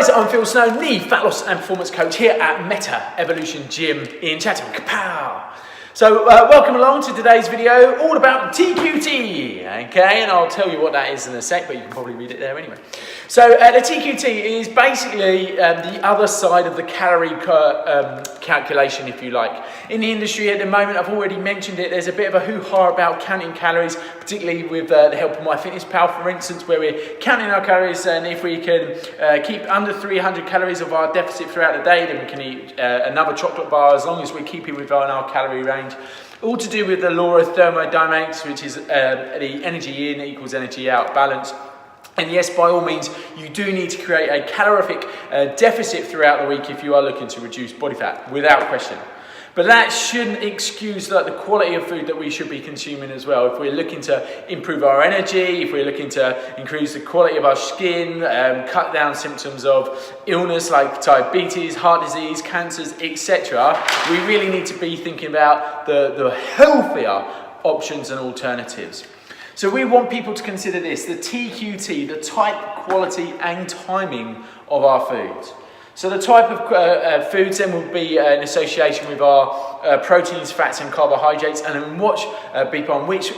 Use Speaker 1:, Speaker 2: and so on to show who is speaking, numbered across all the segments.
Speaker 1: guys, I'm Phil Snowden, the fat loss and performance coach here at Meta Evolution Gym in Chatham. Kapow! So welcome along to today's video, all about T.Q.T, okay, and I'll tell you what that is in a sec, but you can probably read it there anyway. So the T.Q.T is basically the other side of the calorie calculation, if you like. In the industry at the moment, I've already mentioned it, there's a bit of a hoo-ha about counting calories, particularly with the help of MyFitnessPal, for instance, where we're counting our calories, and if we can keep under 300 calories of our deficit throughout the day, then we can eat another chocolate bar as long as we keep it within our calorie range. All to do with the law of thermodynamics, which is the energy in equals energy out balance. And yes, by all means, you do need to create a calorific deficit throughout the week if you are looking to reduce body fat, without question. But that shouldn't excuse the quality of food that we should be consuming as well. If we're looking to improve our energy, if we're looking to increase the quality of our skin, cut down symptoms of illness like diabetes, heart disease, cancers, etc., we really need to be thinking about the healthier options and alternatives. So we want people to consider this, the T.Q.T, the type, quality and timing of our foods. So the type of foods then will be in association with our proteins, fats and carbohydrates, and then watch on which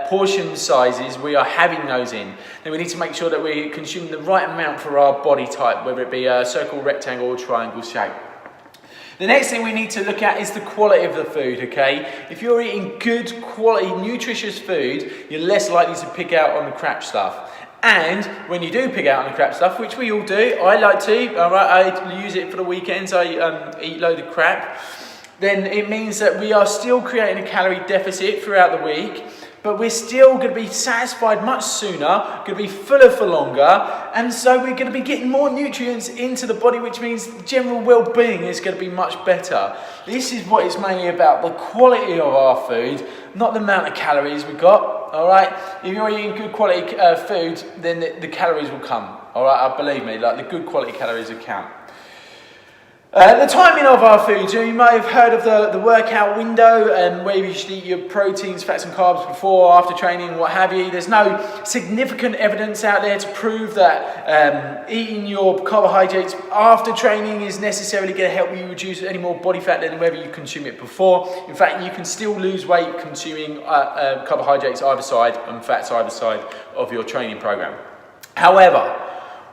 Speaker 1: portion sizes we are having those in. Then we need to make sure that we consume the right amount for our body type, whether it be a circle, rectangle or triangle shape. The next thing we need to look at is the quality of the food, okay? If you're eating good quality, nutritious food, you're less likely to pick out on the crap stuff. And when you do pick out on the crap stuff, which we all do, I like to, all right, I use it for the weekends, I eat a load of crap, then it means that we are still creating a calorie deficit throughout the week, but we're still going to be satisfied much sooner, going to be fuller for longer, and so we're going to be getting more nutrients into the body, which means general well-being is going to be much better. This is what it's mainly about, the quality of our food, not the amount of calories we've got. All right, if you're eating good quality food, then the calories will come. All right, believe me, like the good quality calories will count. The timing of our foods, you may have heard of the workout window, and where you should eat your proteins, fats and carbs before, after training, what have you. There's no significant evidence out there to prove that eating your carbohydrates after training is necessarily going to help you reduce any more body fat than whether you consume it before. In fact, you can still lose weight consuming carbohydrates either side and fats either side of your training program. However,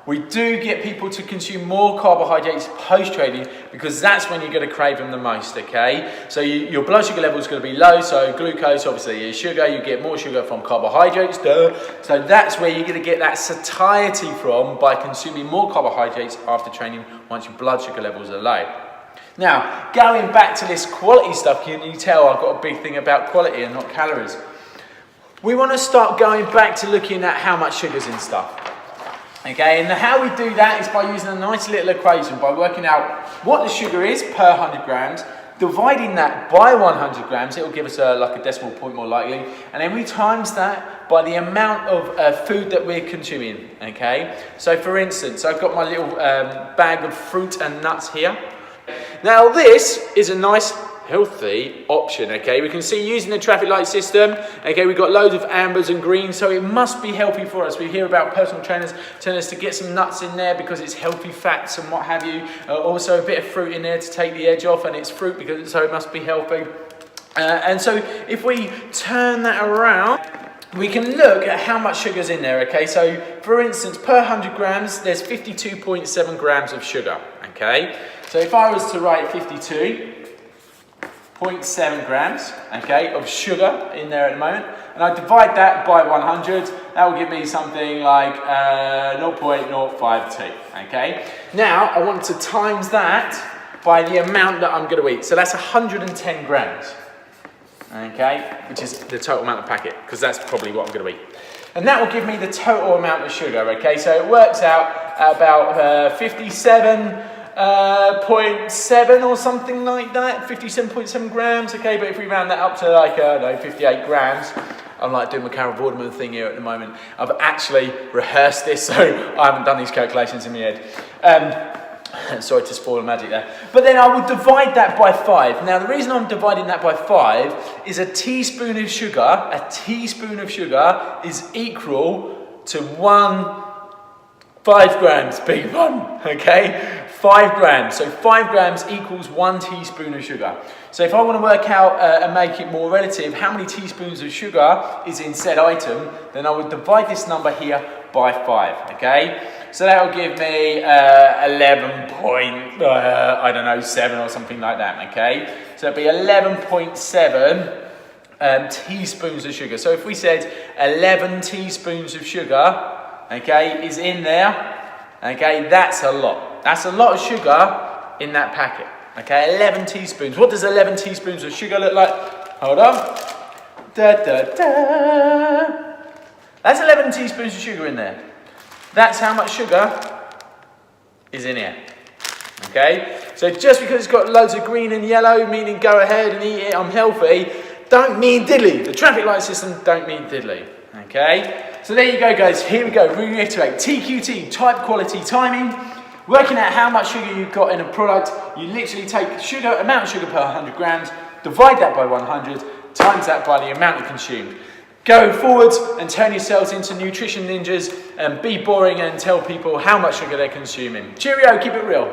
Speaker 1: we do get people to consume more carbohydrates post-training because that's when you're going to crave them the most, okay? So your blood sugar level is going to be low, so glucose obviously is sugar, you get more sugar from carbohydrates, duh. So that's where you're going to get that satiety from by consuming more carbohydrates after training once your blood sugar levels are low. Now, going back to this quality stuff, can you tell I've got a big thing about quality and not calories? We want to start going back to looking at how much sugar's in stuff. Okay, and how we do that is by using a nice little equation, by working out what the sugar is per 100 grams, dividing that by 100 grams, it will give us like a decimal point more likely, and then we times that by the amount of food that we're consuming, okay? So for instance, I've got my little bag of fruit and nuts here. Now this is a nice healthy option, okay? We can see using the traffic light system, okay, we've got loads of ambers and greens, so it must be healthy for us. We hear about personal trainers telling us to get some nuts in there because it's healthy fats and what have you. Also a bit of fruit in there to take the edge off, and it's fruit because so it must be healthy. And so if we turn that around, we can look at how much sugar's in there, okay? So for instance, per 100 grams, there's 52.7 grams of sugar, okay? So if I was to write 52.7 grams, okay, of sugar in there at the moment, and I divide that by 100, that will give me something like 0.052, okay? Now, I want to times that by the amount that I'm going to eat. So that's 110 grams, okay, which is the total amount of packet, because that's probably what I'm going to eat. And that will give me the total amount of sugar, okay? So it works out at about 57.7 or something like that, 57.7 grams, okay, but if we round that up to like, 58 grams, I'm like doing my Carol Vorderman thing here at the moment. I've actually rehearsed this, so I haven't done these calculations in my head. Sorry to spoil the magic there. But then I will divide that by 5. Now the reason I'm dividing that by 5 is a teaspoon of sugar is equal to 1 5 grams, big one, okay? 5 grams, so 5 grams equals 1 teaspoon of sugar. So if I want to work out and make it more relative, how many teaspoons of sugar is in said item, then I would divide this number here by 5, okay? So that will give me 11.7 or something like that, okay? So it'd be 11.7 teaspoons of sugar. So if we said 11 teaspoons of sugar, okay, is in there, okay, that's a lot. That's a lot of sugar in that packet, okay, 11 teaspoons. What does 11 teaspoons of sugar look like? Hold on. That's 11 teaspoons of sugar in there. That's how much sugar is in here, okay? So just because it's got loads of green and yellow, meaning go ahead and eat it, I'm healthy, don't mean diddly. The traffic light system don't mean diddly, okay? So there you go, guys. Here we go. Reiterate. TQT, type, quality, timing. Working out how much sugar you've got in a product. You literally take amount of sugar per 100 grams, divide that by 100, times that by the amount consumed. Go forwards and turn yourselves into nutrition ninjas and be boring and tell people how much sugar they're consuming. Cheerio, keep it real.